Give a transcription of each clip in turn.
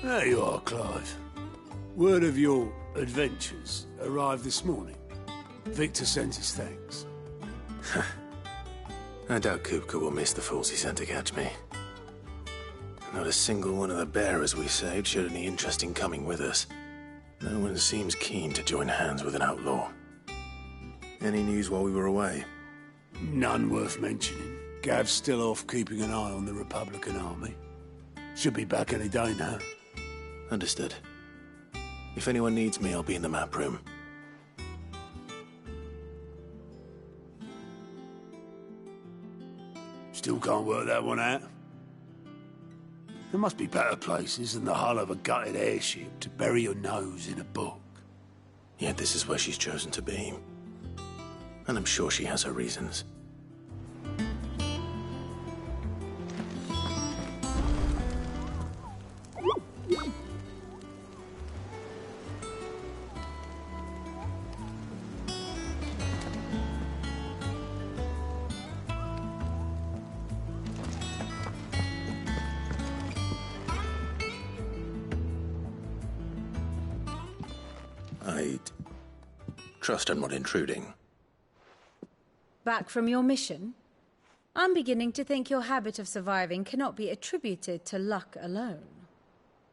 There you are, Clive. Word of your adventures arrived this morning. Victor sent his thanks. I doubt Kupka will miss the fools he sent to catch me. Not a single one of the bearers we saved showed any interest in coming with us. No one seems keen to join hands with an outlaw. Any news while we were away? None worth mentioning. Gav's still off keeping an eye on the Republican army. Should be back any day now. Understood. If anyone needs me, I'll be in the map room. Still can't work that one out. There must be better places than the hull of a gutted airship to bury your nose in a book. Yet this is where she's chosen to be. And I'm sure she has her reasons. I trust I'm not intruding. Back from your mission? I'm beginning to think your habit of surviving cannot be attributed to luck alone.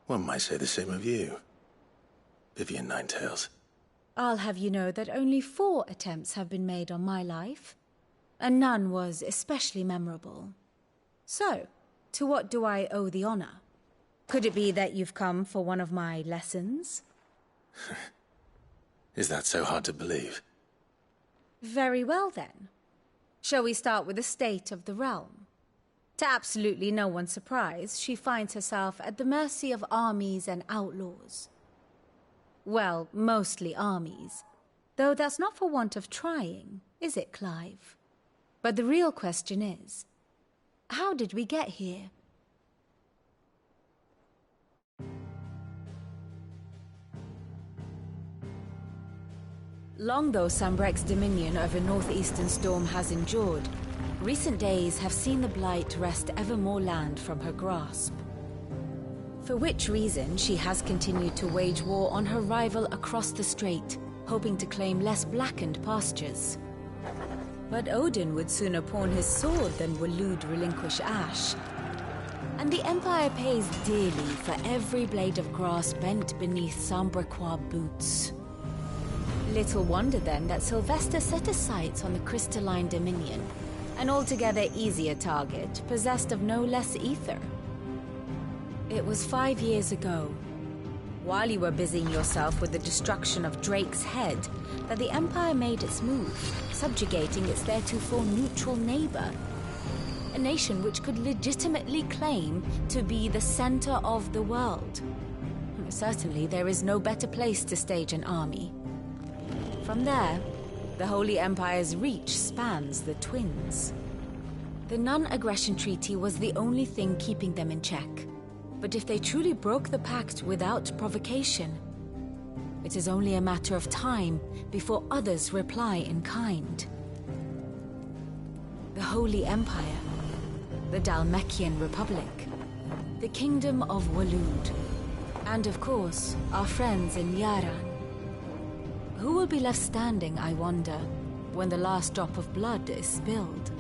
One might say the same of you, Vivian Ninetails. I'll have you know that only 4 attempts have been made on my life, and none was especially memorable. So, to what do I owe the honor? Could it be that you've come for one of my lessons? Is that so hard to believe? Very well, then. Shall we start with the state of the realm? To absolutely no one's surprise, she finds herself at the mercy of armies and outlaws. Well, mostly armies. Though that's not for want of trying, is it, Clive? But the real question is, how did we get here? Long though Sambrek's dominion over northeastern Storm has endured, recent days have seen the Blight wrest ever more land from her grasp. For which reason she has continued to wage war on her rival across the strait, hoping to claim less blackened pastures. But Odin would sooner pawn his sword than Waloed relinquish Ash. And the Empire pays dearly for every blade of grass bent beneath Sambrequois boots. Little wonder then that Sylvester set his sights on the crystalline dominion, an altogether easier target, possessed of no less ether. It was 5 years ago, while you were busying yourself with the destruction of Drake's head, that the Empire made its move, subjugating its theretofore neutral neighbor. A nation which could legitimately claim to be the center of the world. Certainly there is no better place to stage an army. From there, the Holy Empire's reach spans the Twins. The non-aggression treaty was the only thing keeping them in check. But if they truly broke the pact without provocation, it is only a matter of time before others reply in kind. The Holy Empire, the Dhalmekian Republic, the Kingdom of Waloed, and of course, our friends in Yaran. Who will be left standing, I wonder, when the last drop of blood is spilled?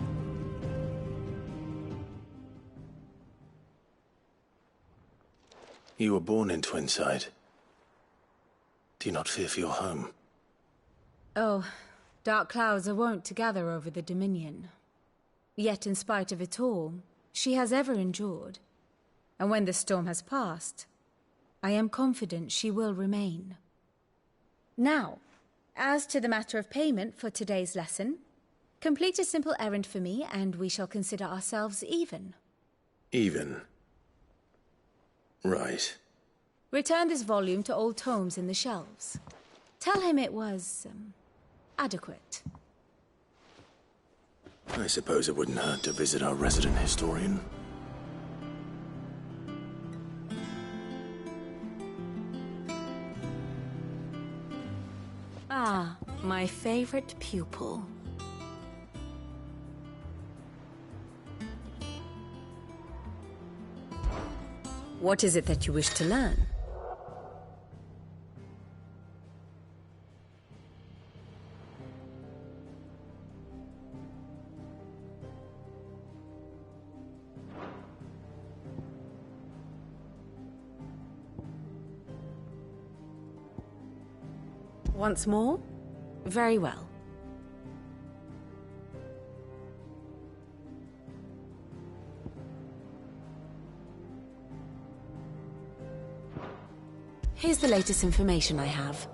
You were born in Twinside. Do you not fear for your home? Oh, dark clouds are wont to gather over the Dominion. Yet in spite of it all, she has ever endured. And when the storm has passed, I am confident she will remain. Now, as to the matter of payment for today's lesson, complete a simple errand for me and we shall consider ourselves even. Even? Right. Return this volume to old tomes in the shelves. Tell him it was, adequate. I suppose it wouldn't hurt to visit our resident historian. Ah, my favorite pupil. What is it that you wish to learn? Once more? Very well. Here's the latest information I have.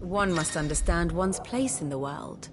One must understand one's place in the world.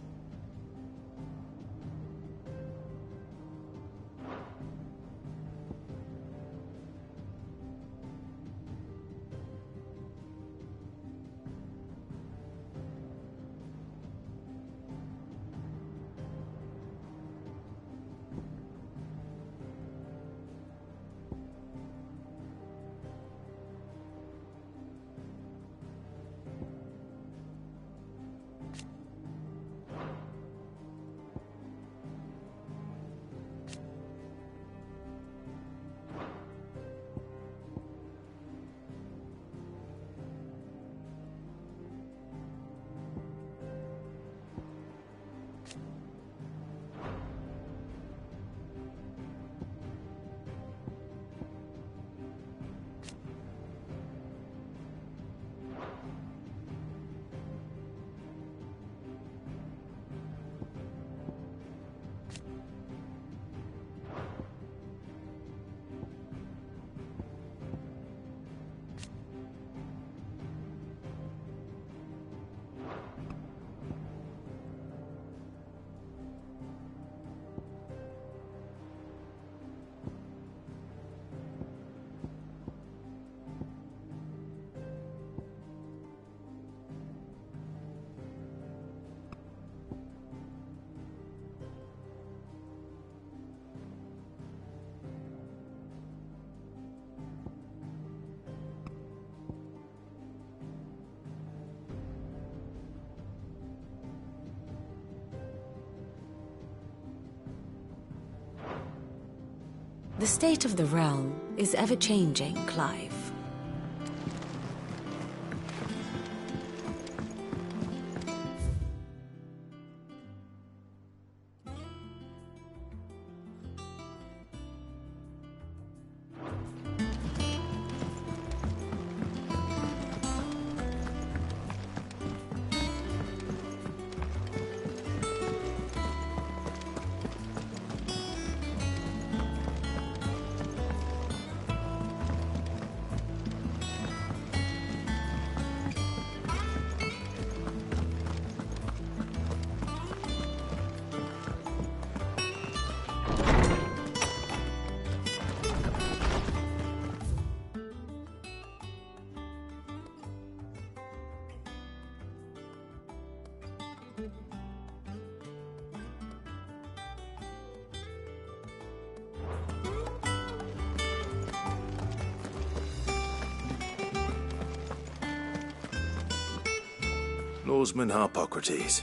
The state of the realm is ever-changing, Clive. Lawsman Harpocrates.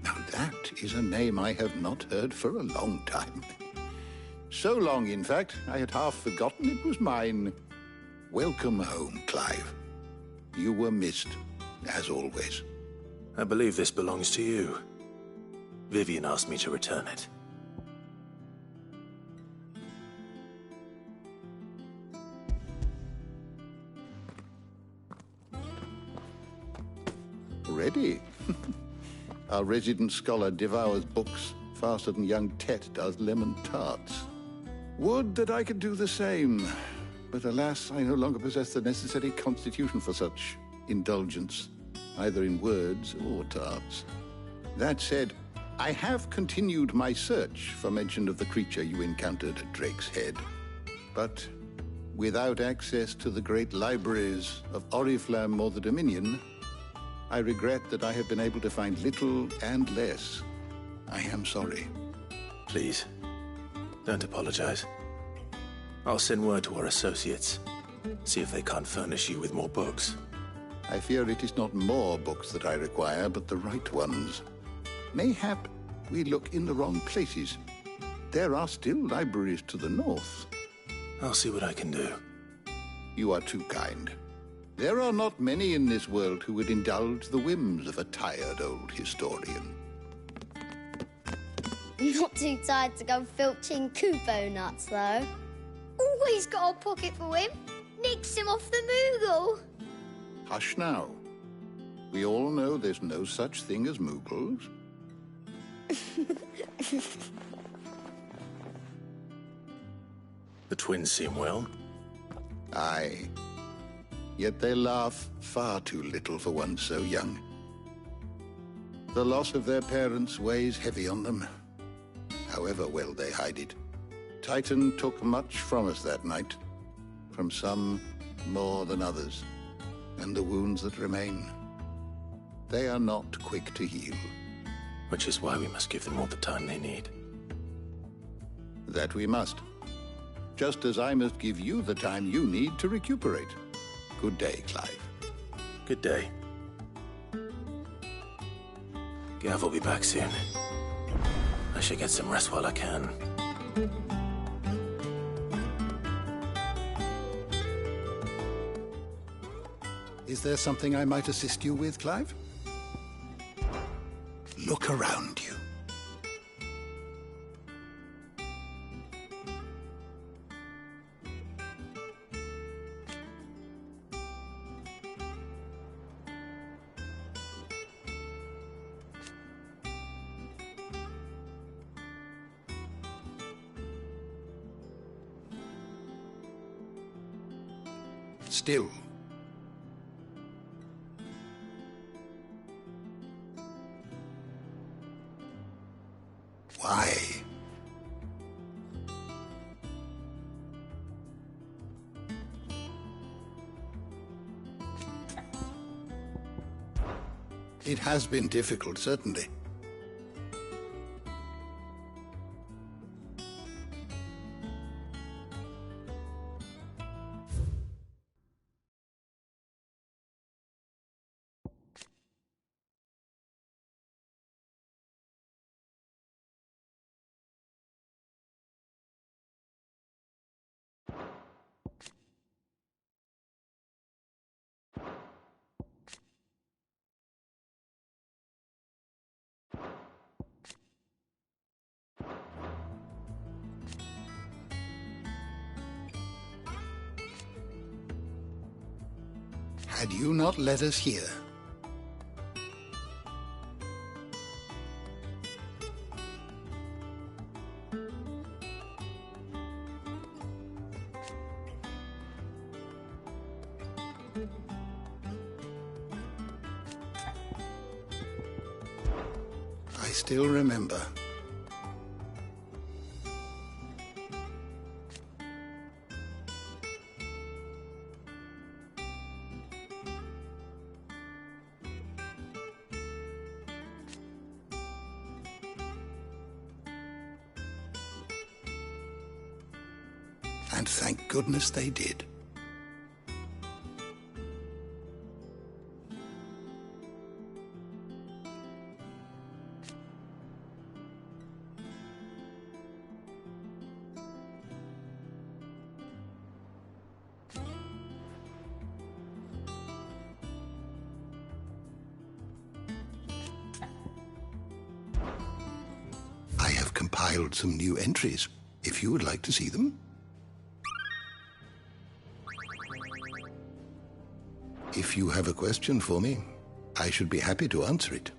Now that is a name I have not heard for a long time. So long, in fact, I had half forgotten it was mine. Welcome home, Clive. You were missed, as always. I believe this belongs to you. Vivian asked me to return it. Ready? Our resident scholar devours books faster than young Tet does lemon tarts. Would that I could do the same. But alas, I no longer possess the necessary constitution for such indulgence, either in words or tarts. That said, I have continued my search for mention of the creature you encountered at Drake's Head. But without access to the great libraries of Oriflamme or the Dominion, I regret that I have been able to find little and less. I am sorry. Please, don't apologize. I'll send word to our associates. See if they can't furnish you with more books. I fear it is not more books that I require, but the right ones. Mayhap we look in the wrong places. There are still libraries to the north. I'll see what I can do. You are too kind. There are not many in this world who would indulge the whims of a tired old historian. Not too tired to go filching Kupo nuts, though. Always got a pocket for him. Nicks him off the Moogle. Hush now. We all know there's no such thing as Moogles. The twins seem well. Aye. Yet they laugh far too little for one so young. The loss of their parents weighs heavy on them, however well they hide it. Titan took much from us that night, from some more than others, and the wounds that remain, they are not quick to heal. Which is why we must give them all the time they need. That we must. Just as I must give you the time you need to recuperate. Good day, Clive. Good day. Gav will be back soon. I should get some rest while I can. Is there something I might assist you with, Clive? Look around you. Still. Why? It has been difficult, certainly. had you not led us here. I still remember. And thank goodness they did. I have compiled some new entries, if you would like to see them. If you have a question for me, I should be happy to answer it.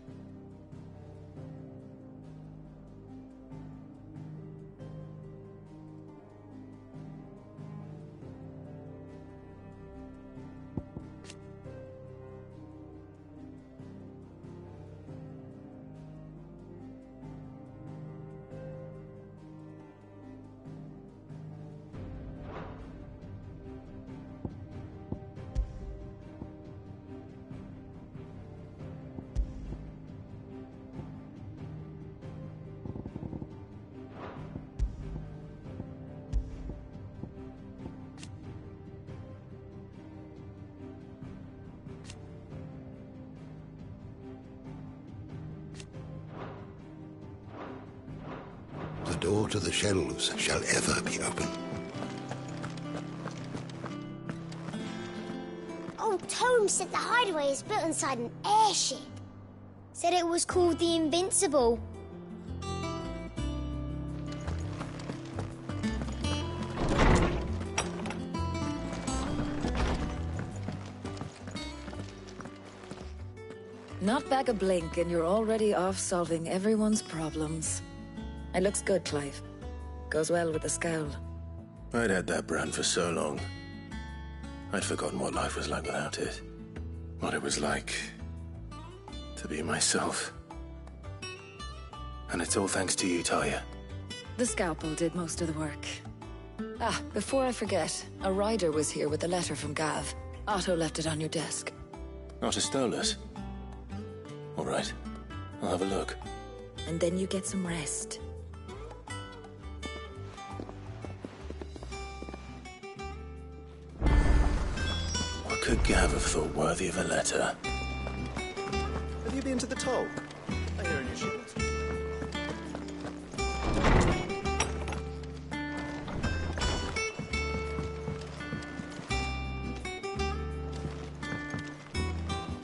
The door to the shelves shall ever be open. Old Tome said the hideaway is built inside an airship. Said it was called the Invincible. Not back a blink and you're already off solving everyone's problems. It looks good, Clive. Goes well with the scowl. I'd had that brand for so long. I'd forgotten what life was like without it. What it was like to be myself. And it's all thanks to you, Talia. The scalpel did most of the work. Ah, before I forget, a rider was here with a letter from Gav. Otto left it on your desk. Otto stole us. All right, I'll have a look. And then you get some rest. What could Gav have thought worthy of a letter? Have you been to the toll? I hear a new shipment.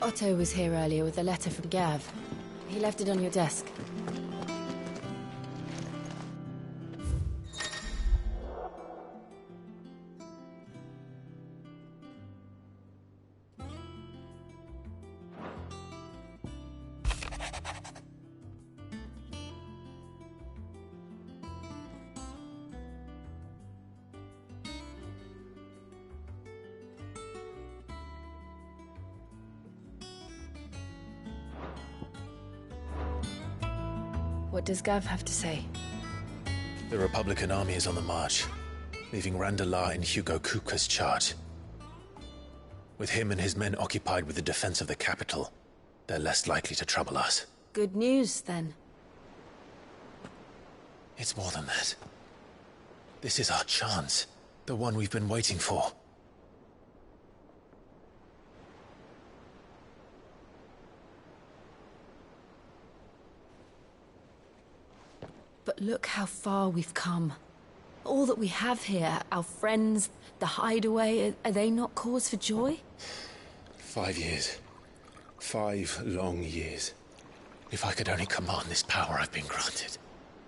Otto was here earlier with a letter from Gav. He left it on your desk. What does Gav have to say? The Republican army is on the march, leaving Randalar in Hugo Kupka's charge. With him and his men occupied with the defense of the capital, they're less likely to trouble us. Good news, then. It's more than that. This is our chance, the one we've been waiting for. But look how far we've come. All that we have here, our friends, the hideaway, are they not cause for joy? 5 years. 5 long years. If I could only command this power I've been granted,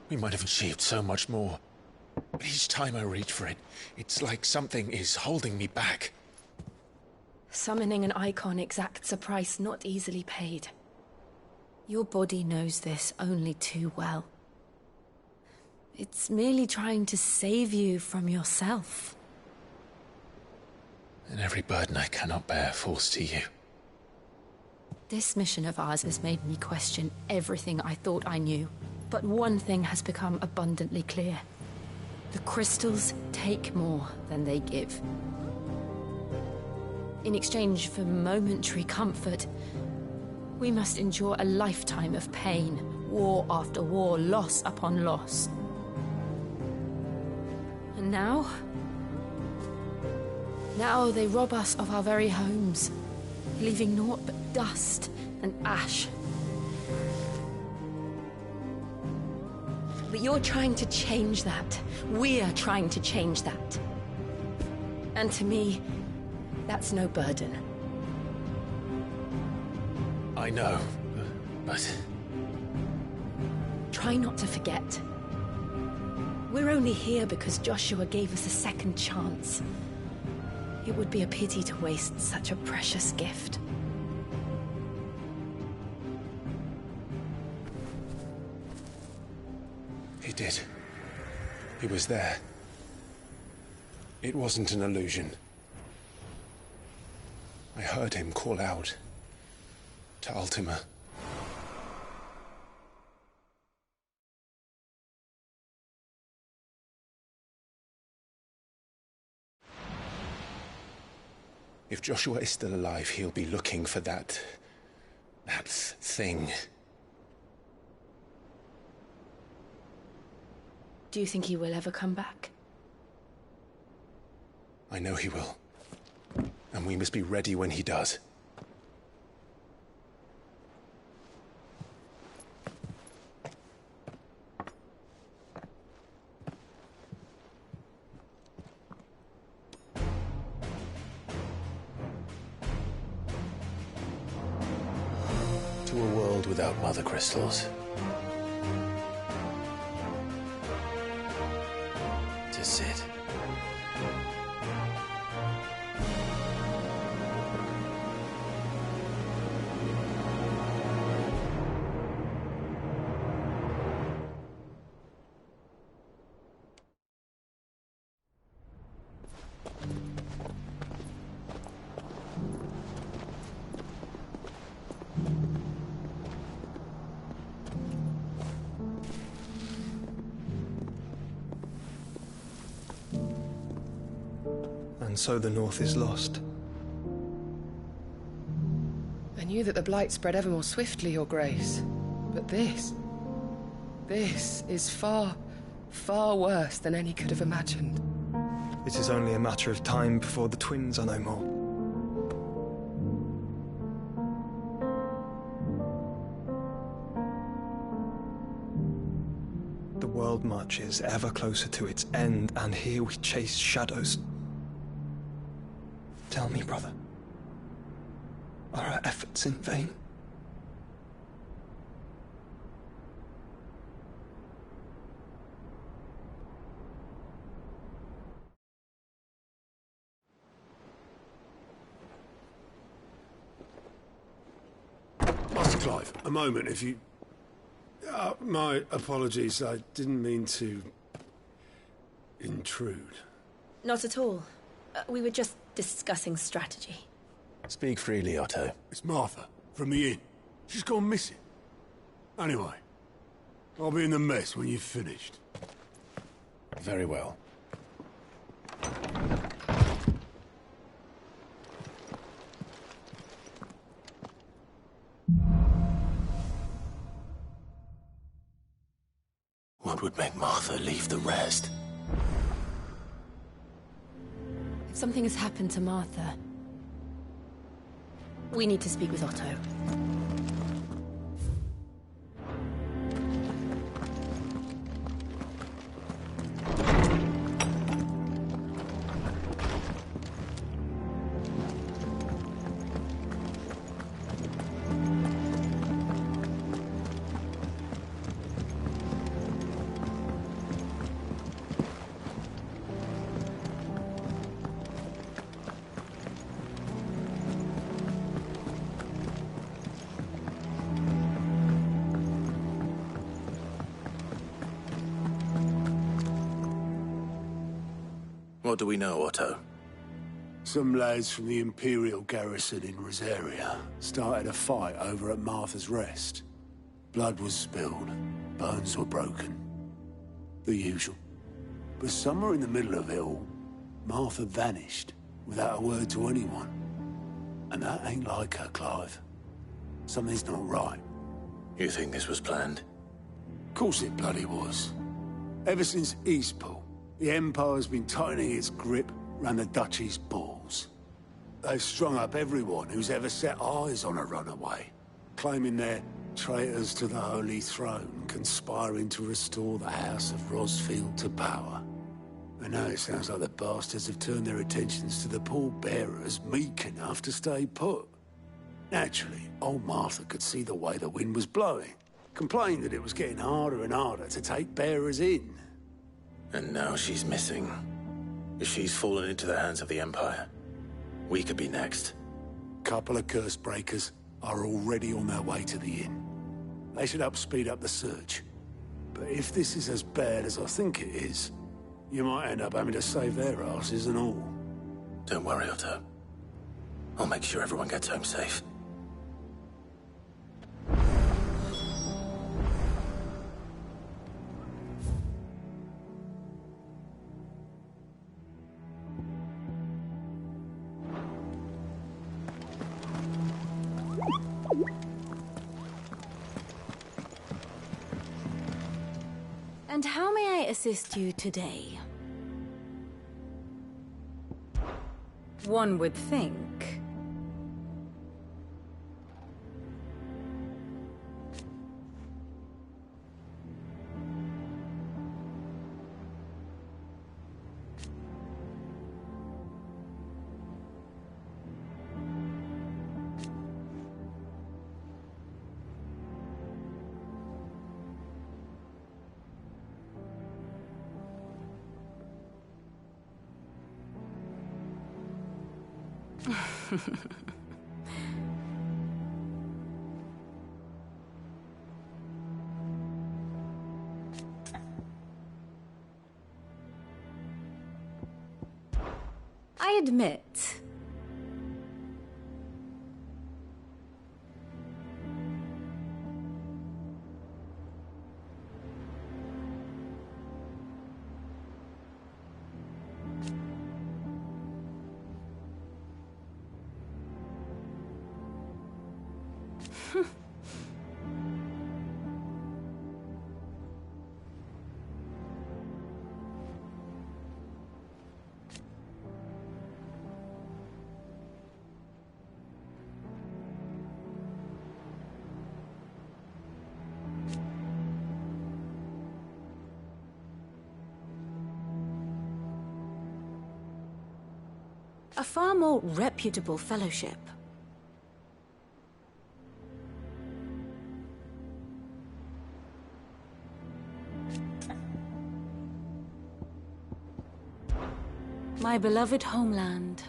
we might have achieved so much more. But each time I reach for it, it's like something is holding me back. Summoning an icon exacts a price not easily paid. Your body knows this only too well. It's merely trying to save you from yourself. And every burden I cannot bear falls to you. This mission of ours has made me question everything I thought I knew. But one thing has become abundantly clear. The crystals take more than they give. In exchange for momentary comfort, we must endure a lifetime of pain, war after war, loss upon loss. And now they rob us of our very homes, leaving naught but dust and ash. But you're trying to change that. We're trying to change that. And to me, that's no burden. I know, but... Try not to forget. We're only here because Joshua gave us a second chance. It would be a pity to waste such a precious gift. He did. He was there. It wasn't an illusion. I heard him call out to Ultima. If Joshua is still alive, he'll be looking for that thing. Do you think he will ever come back? I know he will. And we must be ready when he does. To a world without mother crystals. To Sid. And so the North is lost. I knew that the Blight spread ever more swiftly, Your Grace. But this is far, far worse than any could have imagined. It is only a matter of time before the twins are no more. The world marches ever closer to its end, and here we chase shadows. Tell me, brother, are our efforts in vain? Master Clive, a moment, if you... my apologies, I didn't mean to... intrude. Not at all. We were just discussing strategy. Speak freely, Otto. It's Martha, from the inn. She's gone missing. Anyway, I'll be in the mess when you've finished. Very well. What would make Martha leave the rest? If something has happened to Martha, we need to speak with Otto. What do we know, Otto? Some lads from the Imperial garrison in Rosaria started a fight over at Martha's Rest. Blood was spilled, bones were broken. The usual. But somewhere in the middle of it all, Martha vanished without a word to anyone. And that ain't like her, Clive. Something's not right. You think this was planned? Of course it bloody was. Ever since Eastpool, the Empire's been tightening its grip round the Duchy's balls. They've strung up everyone who's ever set eyes on a runaway, claiming they're traitors to the Holy Throne, conspiring to restore the House of Rosfield to power. And now it sounds like the bastards have turned their attentions to the pallbearers meek enough to stay put. Naturally, old Martha could see the way the wind was blowing, complained that it was getting harder and harder to take bearers in. And now she's missing. If she's fallen into the hands of the Empire, we could be next. Couple of curse breakers are already on their way to the inn. They should help speed up the search. But if this is as bad as I think it is, you might end up having to save their asses and all. Don't worry, Otto. I'll make sure everyone gets home safe. And how may I assist you today? One would think. I admit, a far more reputable fellowship. My beloved homeland.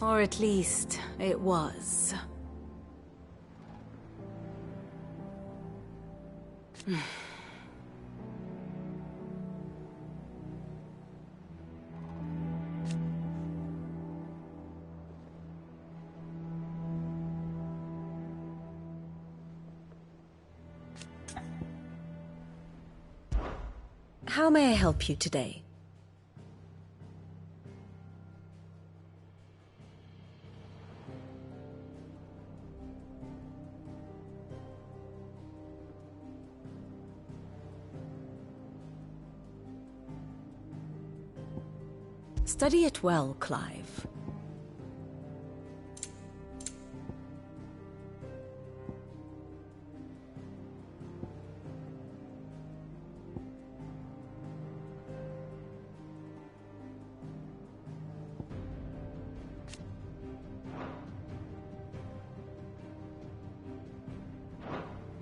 Or at least, it was. How may I help you today? Study it well, Clive.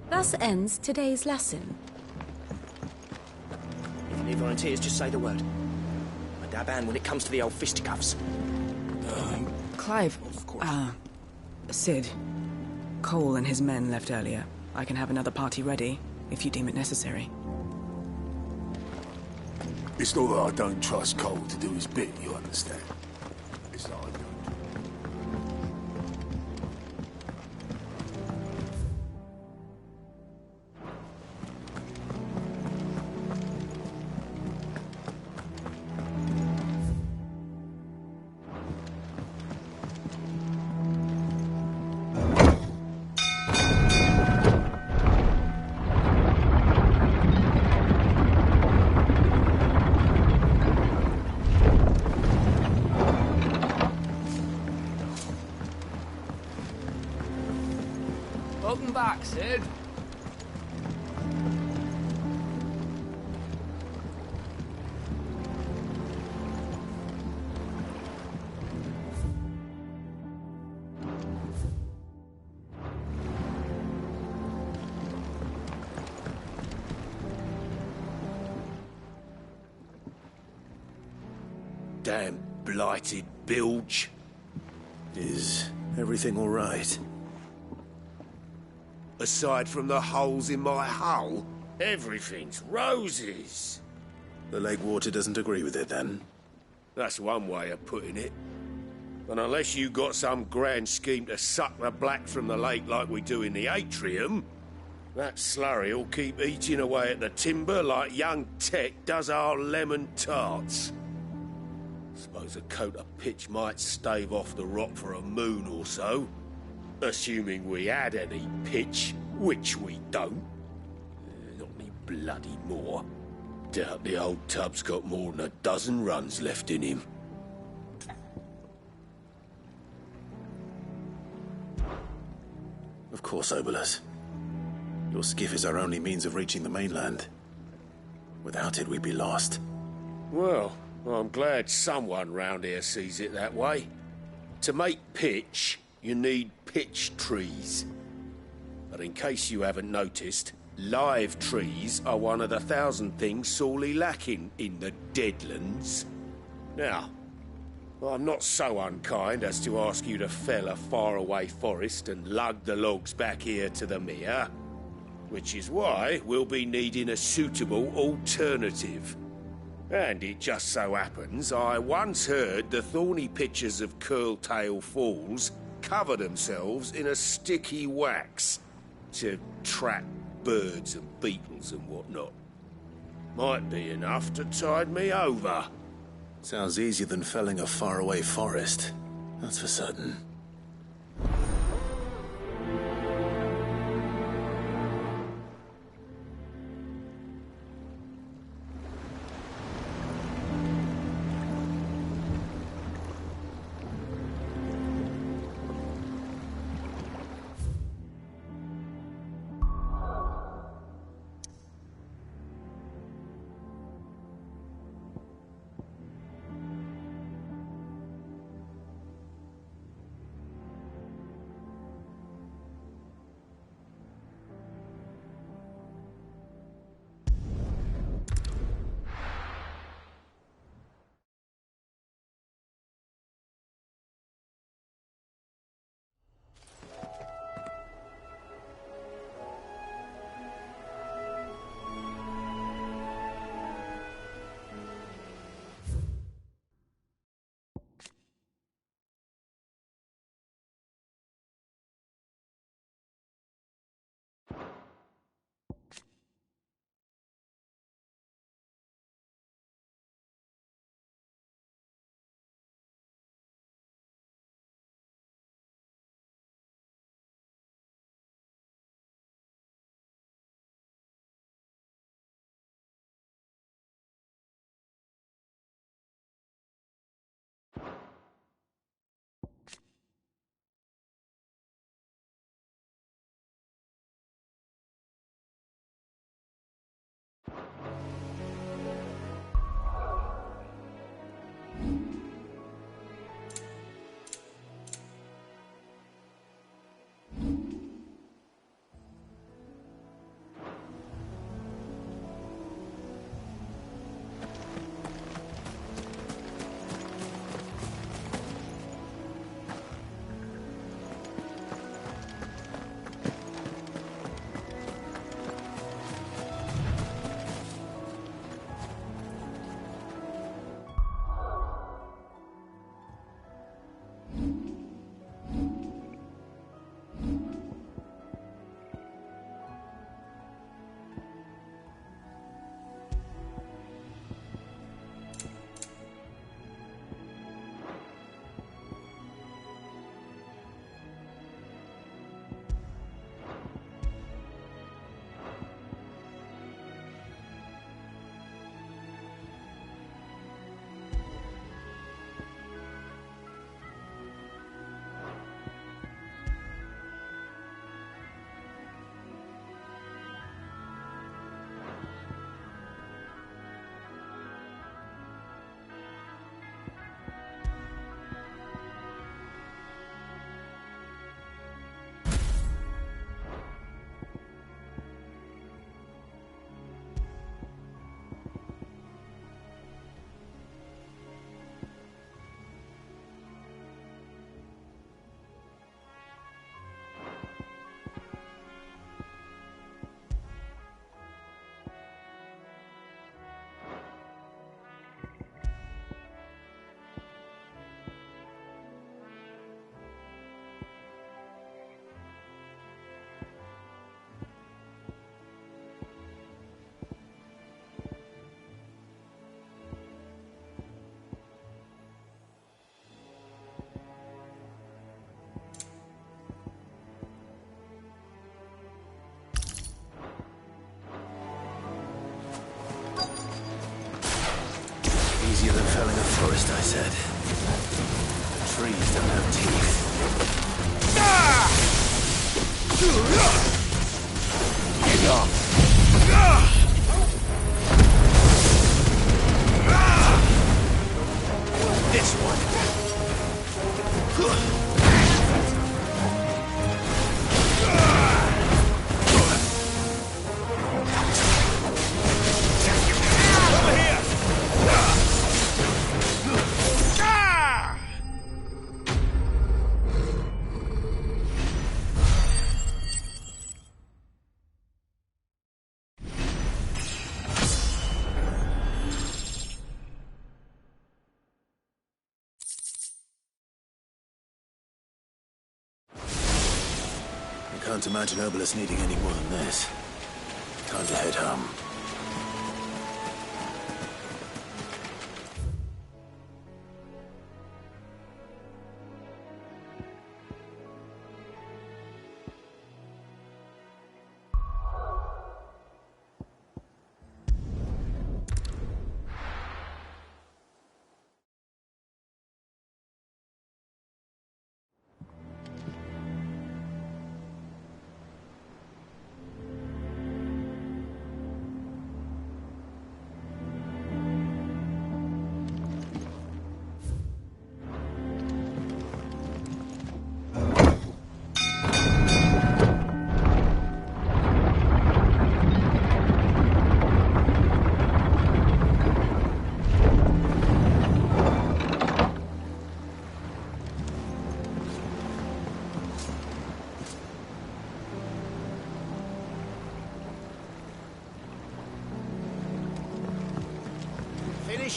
Thus ends today's lesson. If any volunteers, just say the word. Dab hand when it comes to the old fisticuffs. Clive, Sid. Cole and his men left earlier. I can have another party ready, if you deem it necessary. It's not that I don't trust Cole to do his bit, you understand? It's that I don't. Welcome back, Sid. Damn blighted bilge. Is everything all right? Aside from the holes in my hull, everything's roses. The lake water doesn't agree with it, then? That's one way of putting it. And unless you got some grand scheme to suck the black from the lake like we do in the atrium, that slurry'll keep eating away at the timber like young Tech does our lemon tarts. Suppose a coat of pitch might stave off the rot for a moon or so. Assuming we had any pitch, which we don't. Not any bloody more. Doubt the old tub's got more than a dozen runs left in him. Of course, Obolus. Your skiff is our only means of reaching the mainland. Without it, we'd be lost. Well, I'm glad someone round here sees it that way. To make pitch, you need pitch trees. But in case you haven't noticed, live trees are one of the 1,000 things sorely lacking in the Deadlands. Now, I'm not so unkind as to ask you to fell a faraway forest and lug the logs back here to the mere, which is why we'll be needing a suitable alternative. And it just so happens I once heard the thorny pitchers of Curltail Falls cover themselves in a sticky wax to trap birds and beetles and whatnot. Might be enough to tide me over. Sounds easier than felling a faraway forest. That's for certain. first, I said. Trees don't have teeth. This one. I can't imagine Obelisk needing any more than this. Time to head home.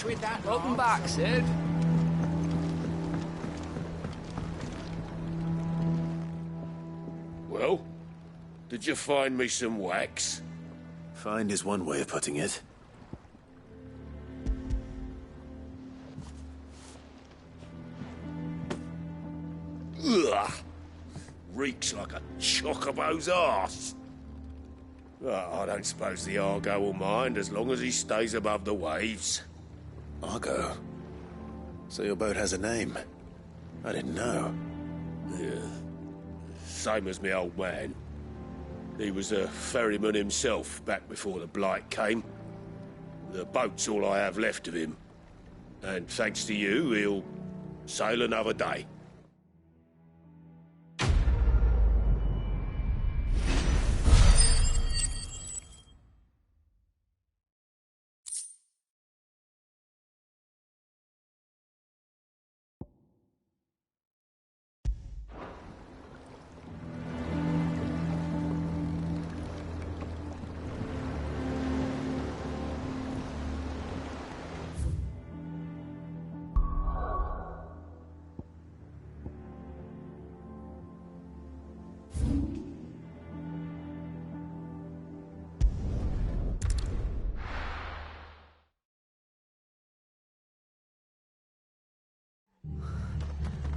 With that. Welcome back, Sid. Well, did you find me some wax? Find is one way of putting it. Ugh! Reeks like a chocobo's arse. Well, I don't suppose the Argo will mind as long as he stays above the waves. Argo? So your boat has a name? I didn't know. Yeah. Same as me old man. He was a ferryman himself back before the Blight came. The boat's all I have left of him. And thanks to you, he'll sail another day.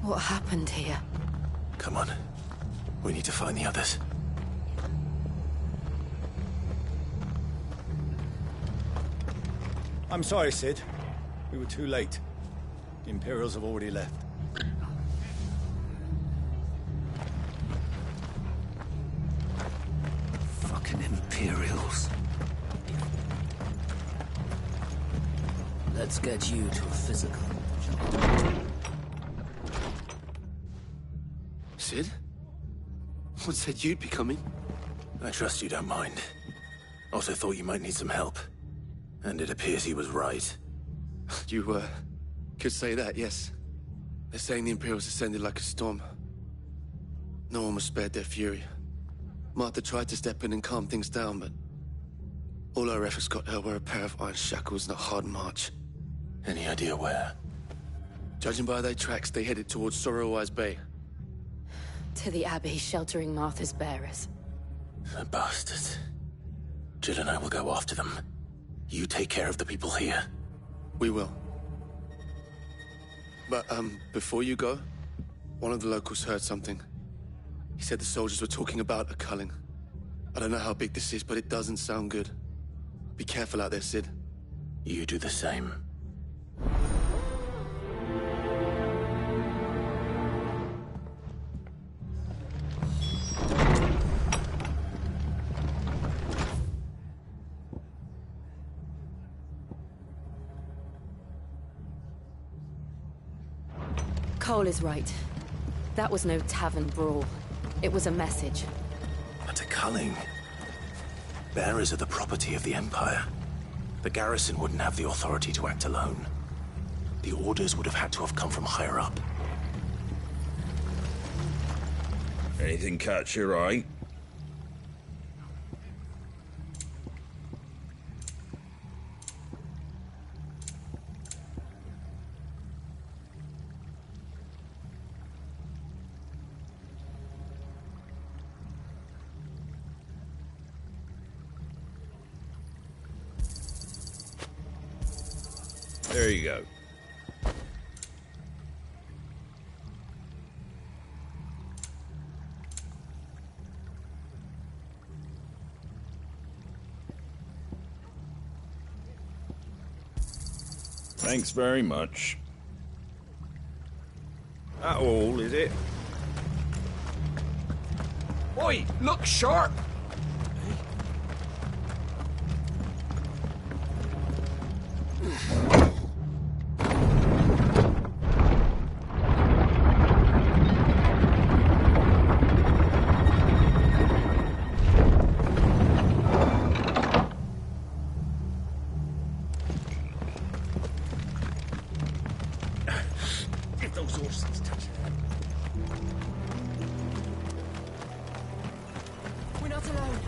What happened here? Come on. We need to find the others. I'm sorry, Sid. We were too late. The Imperials have already left. Fucking Imperials. Let's get you to a physical. Sid? What said you'd be coming? I trust you don't mind. Also thought you might need some help. And it appears he was right. You, could say that, yes. They're saying the Imperials descended like a storm. No one was spared their fury. Martha tried to step in and calm things down, but all our efforts got her were a pair of iron shackles and a hard march. Any idea where? Judging by their tracks, they headed towards Sorrowwise Bay. To the Abbey sheltering Martha's bearers. The bastards. Jill and I will go after them. You take care of the people here. We will. But, before you go, one of the locals heard something. He said the soldiers were talking about a culling. I don't know how big this is, but it doesn't sound good. Be careful out there, Sid. You do the same. Cole is right. That was no tavern brawl. It was a message. But a culling. Bearers are the property of the Empire. The garrison wouldn't have the authority to act alone. The orders would have had to have come from higher up. Anything catch your eye? There you go. Thanks very much. That all, is it? Oi, look sharp! If those horses touch We're not alone.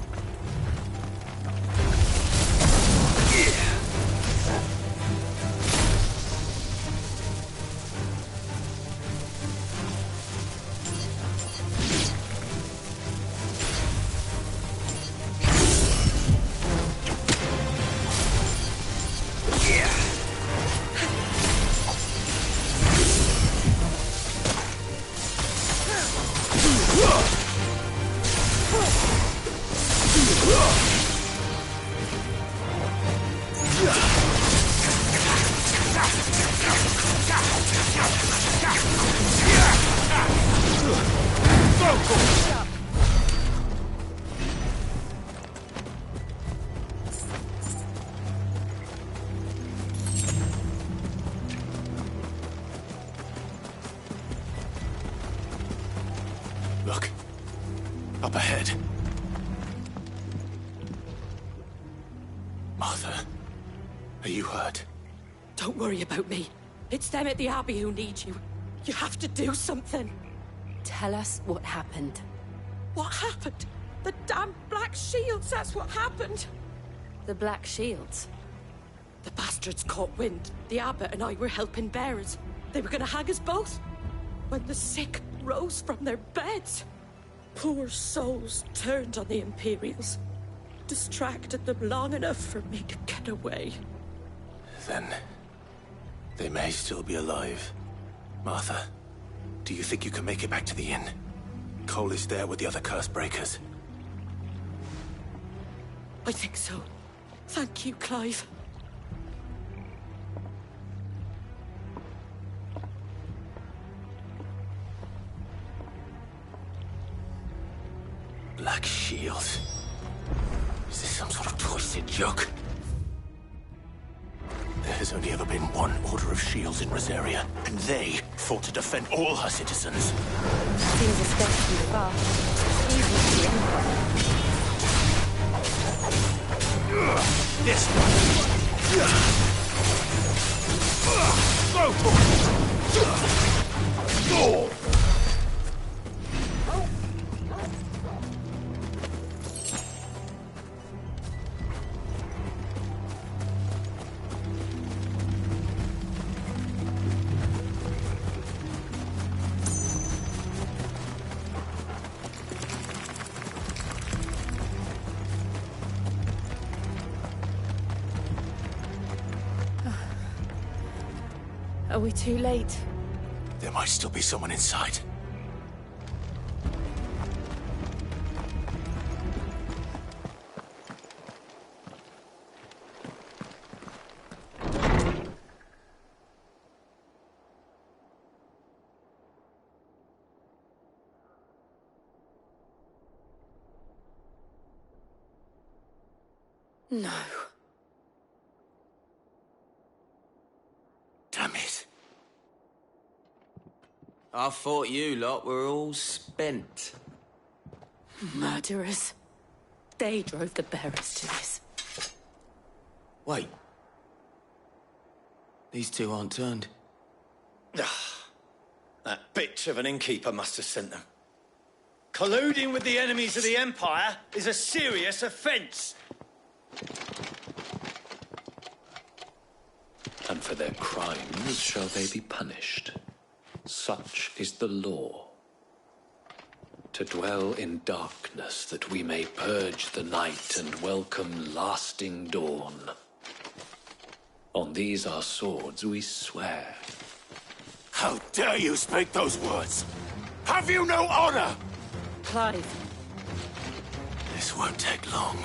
Look. Up ahead. Martha, are you hurt? Don't worry about me. It's them at the Abbey who need you. You have to do something. Tell us what happened. What happened? The damn Black Shields, that's what happened. The Black Shields? The bastards caught wind. The abbot and I were helping bearers. They were gonna hang us both. When the sick rose from their beds, poor souls turned on the Imperials. Distracted them long enough for me to get away. Then they may still be alive. Martha, do you think you can make it back to the inn? Cole is there with the other curse breakers. I think so. Thank you, Clive. Black Shield. Is this some sort of twisted joke? There has only ever been one Order of Shields in Rosaria, and they fought to defend all her citizens. Seems a step too far. Even to the Empire. This one! Go for it! Go! Are we too late? There might still be someone inside. No. Damn it. I thought you lot were all spent. Murderers. They drove the bearers to this. Wait. These two aren't turned. That bitch of an innkeeper must have sent them. Colluding with the enemies of the Empire is a serious offence. And for their crimes shall they be punished. Such is the law. To dwell in darkness that we may purge the night and welcome lasting dawn. On these our swords we swear. How dare you speak those words? Have you no honor? Clive. This won't take long.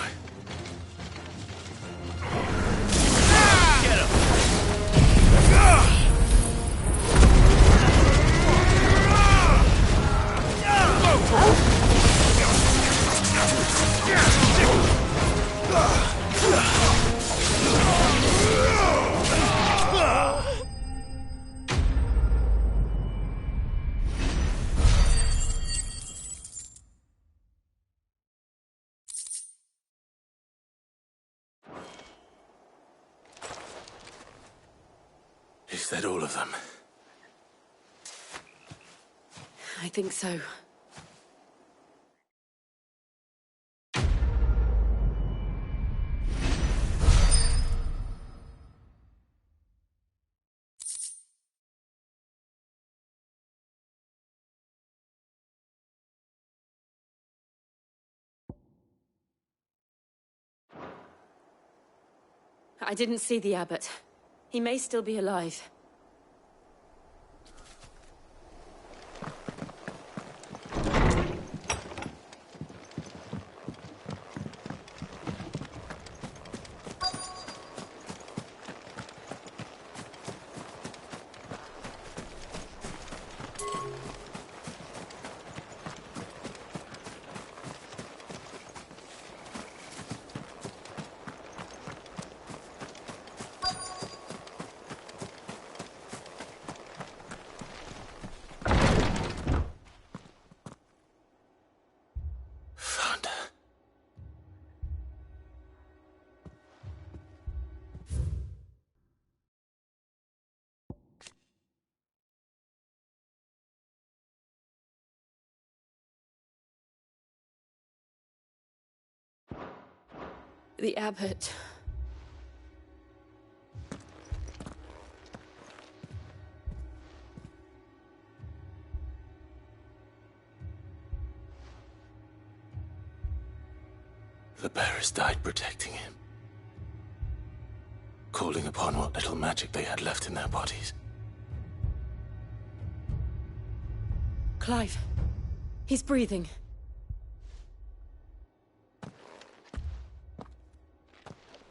Is that all of them? I think so. I didn't see the abbot. He may still be alive. The abbot. The bearers died protecting him. Calling upon what little magic they had left in their bodies. Clive. He's breathing.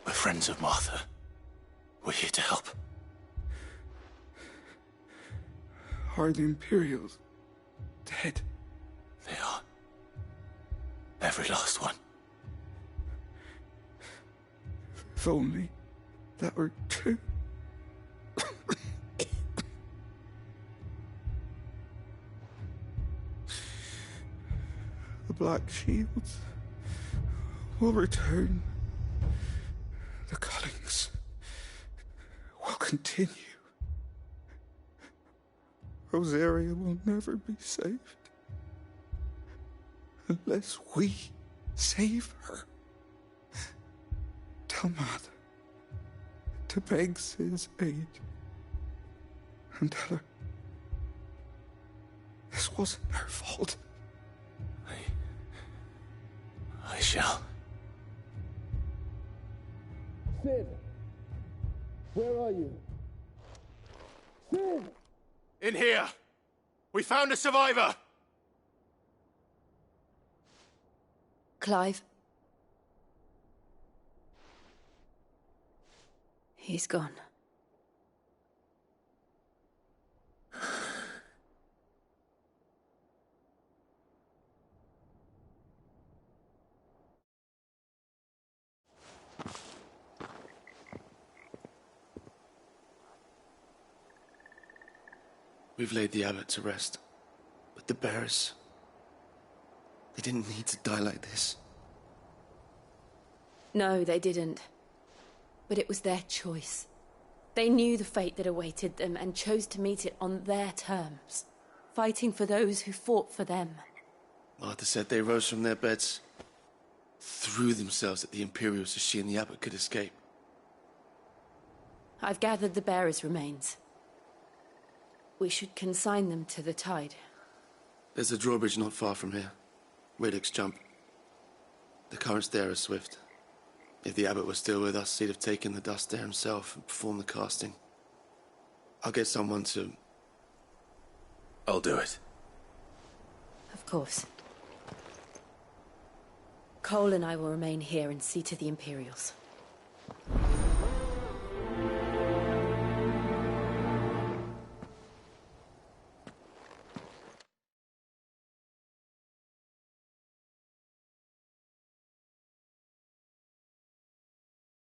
We're friends of Martha. We're here to help. Are the Imperials dead? They are. Every last one. If only that were true. The Black Shields will return. The cuttings will continue. Rosaria will never be saved unless we save her. Tell Mother to beg Sid's aid and tell her this wasn't her fault. I shall. Sid! Where are you? Sid! In here! We found a survivor! Clive. He's gone. We've laid the abbot to rest. But the bearers... they didn't need to die like this. No, they didn't. But it was their choice. They knew the fate that awaited them and chose to meet it on their terms, fighting for those who fought for them. Martha said they rose from their beds, threw themselves at the Imperials so she and the abbot could escape. I've gathered the bearers' remains. We should consign them to the tide. There's a drawbridge not far from here. Radix jump. The currents there are swift. If the abbot was still with us, he'd have taken the dust there himself and performed the casting. I'll get someone to... I'll do it. Of course. Cole and I will remain here and see to the Imperials.